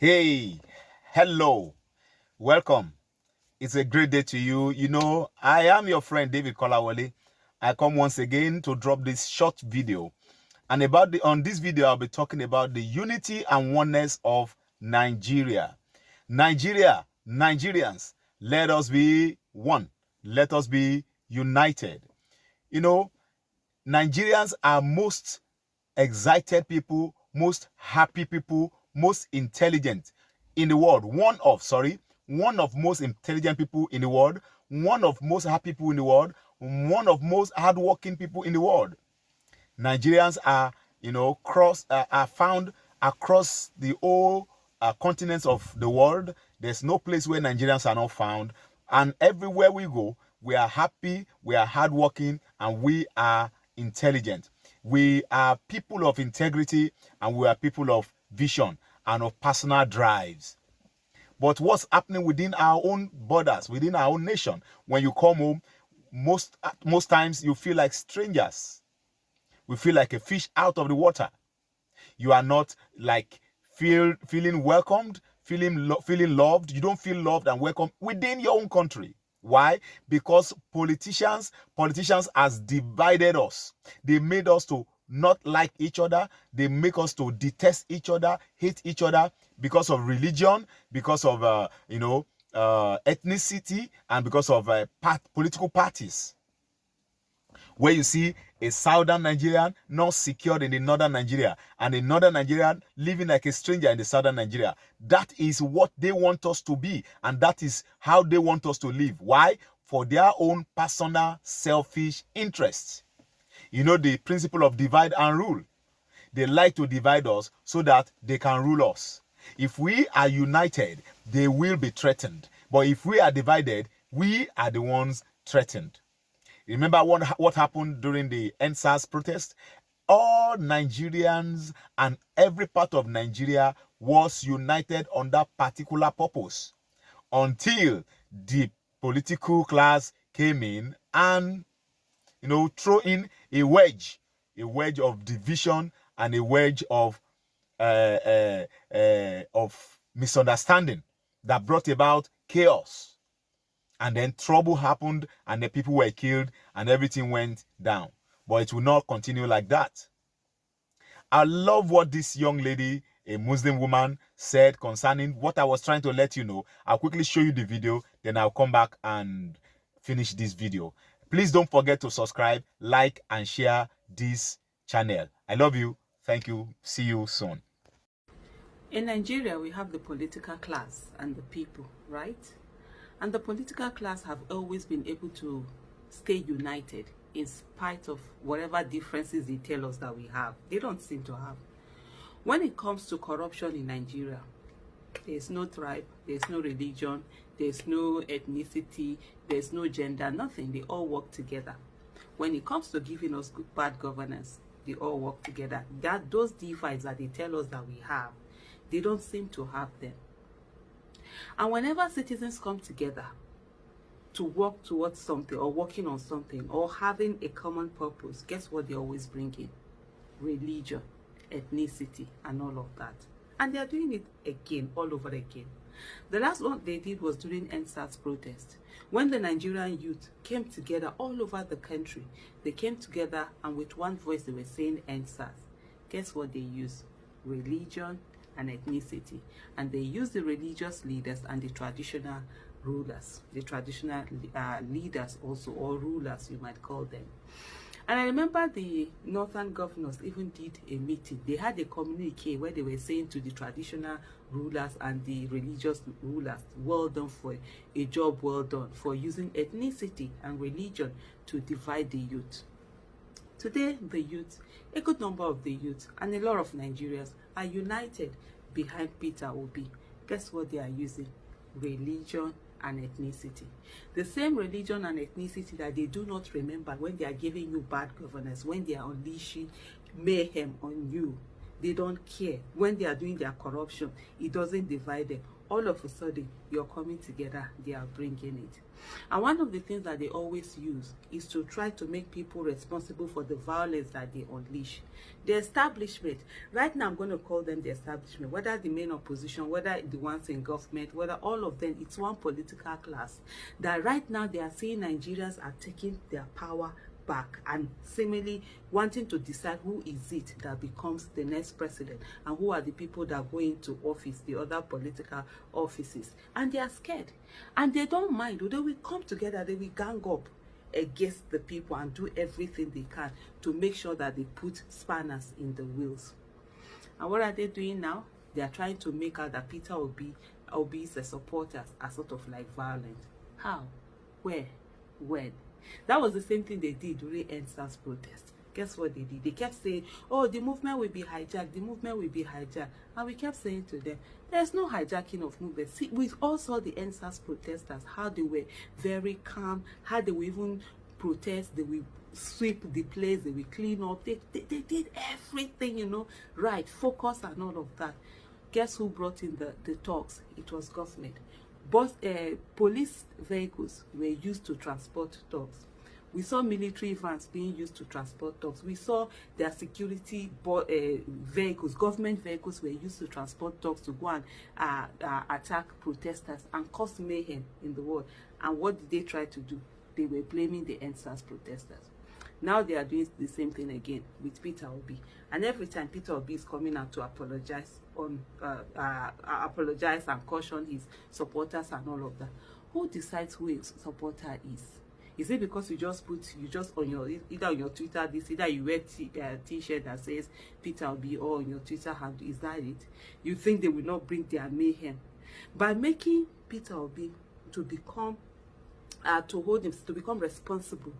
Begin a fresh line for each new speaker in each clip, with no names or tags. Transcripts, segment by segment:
Hey, hello, welcome. It's a great day to you. You know, I am your friend David Kolawole. I come once again to drop this short video. And on this video, I'll be talking about the unity and oneness of Nigeria. Nigeria, Nigerians, let us be one. Let us be united. You know, Nigerians are most excited people, most happy people, most intelligent in the world. One of most intelligent people in the world, one of most happy people in the world, one of most hardworking people in the world. Nigerians are, are found across the whole continents of the world. There's no place where Nigerians are not found. And everywhere we go, we are happy, we are hardworking, and we are intelligent. We are people of integrity, and we are people of vision and of personal drives. But what's happening within our own borders, within our own nation, when you come home, most times you feel like strangers. We feel like a fish out of the water. You are not like feeling welcomed, feeling loved. You don't feel loved and welcome within your own country. Why? Because politicians has divided us. They made us to not like each other. They make us to detest each other, hate each other because of religion, because of ethnicity, and because of political parties. Where you see a southern Nigerian not secured in the northern Nigeria, and a northern Nigerian living like a stranger in the southern Nigeria. That is what they want us to be, and that is how they want us to live. Why? For their own personal selfish interests. You know the principle of divide and rule. They like to divide us so that they can rule us. If we are united, they will be threatened. But if we are divided, we are the ones threatened. Remember what happened during the NSAS protest? All Nigerians and every part of Nigeria was united on that particular purpose until the political class came in and, throw in a wedge of division and a wedge of misunderstanding that brought about chaos. And then trouble happened, and the people were killed, and everything went down. But it will not continue like that. I love what this young lady, a Muslim woman, said concerning what I was trying to let you know. I'll quickly show you the video, then I'll come back and finish this video. Please don't forget to subscribe, like, and share this channel. I love you. Thank you. See you soon.
In Nigeria, we have the political class and the people, right? And the political class have always been able to stay united in spite of whatever differences they tell us that we have. They don't seem to have. When it comes to corruption in Nigeria, there's no tribe, there's no religion, there's no ethnicity, there's no gender, nothing. They all work together. When it comes to giving us good, bad governance, they all work together. Those divides that they tell us that we have, they don't seem to have them. And whenever citizens come together to work towards something or working on something or having a common purpose, guess what they always bring in? Religion, ethnicity, and all of that. And they are doing it again, all over again. The last one they did was during NSAS protest. When the Nigerian youth came together all over the country, they came together and with one voice they were saying NSAS. Guess what they used? Religion and ethnicity. And they used the religious leaders and the traditional rulers, the traditional leaders also, or rulers you might call them. And I remember the northern governors even did a meeting. They had a communique where they were saying to the traditional rulers and the religious rulers, well done for a job well done for using ethnicity and religion to divide the youth. Today, the youth, a good number of the youth, and a lot of Nigerians are united behind Peter Obi. Guess what they are using? Religion and ethnicity. The same religion and ethnicity that they do not remember when they are giving you bad governance, when they are unleashing mayhem on you. They don't care. When they are doing their corruption, it doesn't divide them. All of a sudden, you're coming together, they are bringing it. And one of the things that they always use is to try to make people responsible for the violence that they unleash. The establishment, right now I'm going to call them the establishment, whether the main opposition, whether the ones in government, whether all of them, it's one political class that right now they are saying Nigerians are taking their power back and seemingly wanting to decide who is it that becomes the next president and who are the people that go into office, the other political offices. And they are scared. And they don't mind. They will come together, they will gang up against the people and do everything they can to make sure that they put spanners in the wheels. And what are they doing now? They are trying to make out that Peter Obi's supporters are sort of like violent. How? Where? When? That was the same thing they did during EndSARS protest. Guess what they did? They kept saying, oh, the movement will be hijacked, the movement will be hijacked. And we kept saying to them, there's no hijacking of movement. See, we all saw the EndSARS protesters, how they were very calm, how they will even protest, they will sweep the place, they will clean up. They did everything, you know, right, focus and all of that. Guess who brought in the talks? It was government. But police vehicles were used to transport dogs. We saw military vans being used to transport dogs. We saw their security vehicles, government vehicles were used to transport dogs to go and attack protesters and cause mayhem in the world. And what did they try to do? They were blaming the EndSARS protesters. Now they are doing the same thing again with Peter Obi. And every time Peter Obi is coming out to apologize and caution his supporters and all of that, who decides who a supporter is? Is it because you just on your, either on your Twitter, either you wear t-shirt that says Peter Obi, or on your Twitter handle? Is that it? You think they will not bring their mayhem? By making Peter Obi to become to become responsible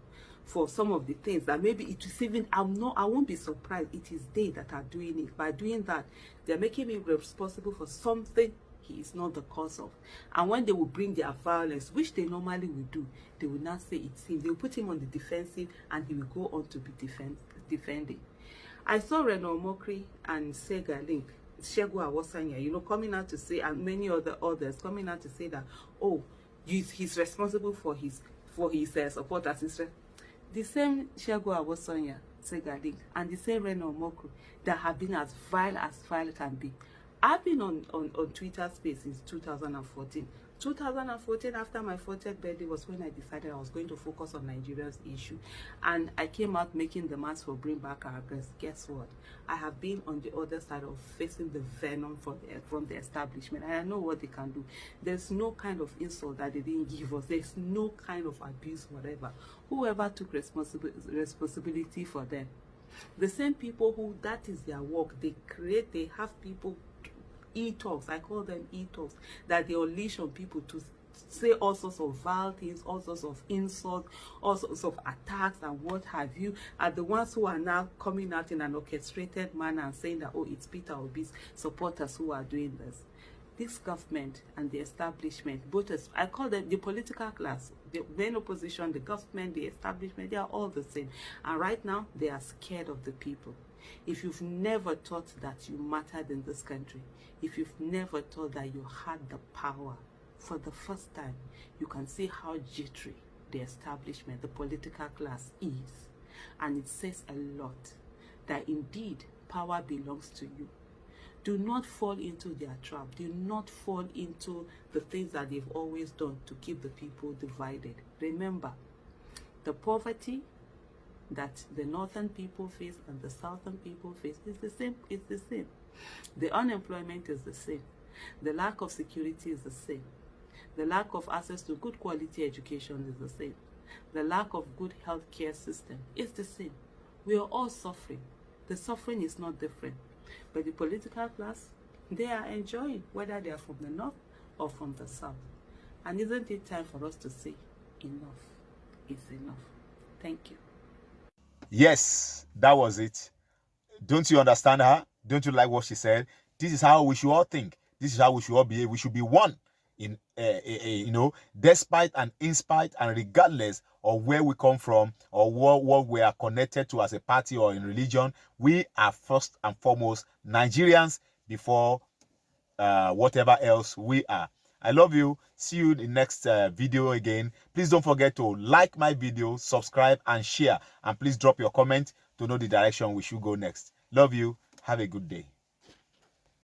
for some of the things that maybe it is even, I won't be surprised it is they that are doing it. By doing that, they're making him responsible for something he is not the cause of. And when they will bring their violence, which they normally will do, they will not say it's him. They will put him on the defensive and he will go on to be defending. I saw Reno Mokri and Sega Link, Shegu Awosanya, you know, coming out to say, and many others coming out to say that, oh, he's responsible for his supporters. The same Shegu Awosanya, Sega Link, and the same Reno Mokri that have been as vile can be. I've been on Twitter space since 2014. 2014, after my 40th birthday, was when I decided I was going to focus on Nigeria's issue. And I came out making the mass for Bring Back Our Girls. Guess what? I have been on the other side of facing the venom from the establishment. And I know what they can do. There's no kind of insult that they didn't give us. There's no kind of abuse, whatever. Whoever took responsibility for them. The same people who, that is their work. They have people, e-talks, I call them e-talks, that they unleash on people to say all sorts of vile things, all sorts of insults, all sorts of attacks and what have you, are the ones who are now coming out in an orchestrated manner and saying that, oh, it's Peter Obi's supporters who are doing this. This government and the establishment, both as I call them the political class, the main opposition, the government, the establishment, they are all the same. And right now, they are scared of the people. If you've never thought that you mattered in this country, if you've never thought that you had the power, for the first time, you can see how jittery the establishment, the political class is. And it says a lot that indeed power belongs to you. Do not fall into their trap. Do not fall into the things that they've always done to keep the people divided. Remember, the poverty that the northern people face and the southern people face is the same. It's the same. The unemployment is the same. The lack of security is the same. The lack of access to good quality education is the same. The lack of good healthcare system is the same. We are all suffering. The suffering is not different. But the political class, they are enjoying, whether they are from the north or from the south. And isn't it time for us to say, enough is enough? Thank you.
Yes, that was it. Don't you understand her? Don't you like what she said? This is how we should all think. This is how we should all behave. We should be one in despite and in spite and regardless of where we come from or what we are connected to as a party or in religion, we are first and foremost Nigerians before whatever else we are. I love you. See you in the next video again. Please don't forget to like my video, subscribe and share, and please drop your comment to know the direction we should go next. Love you. Have a good day.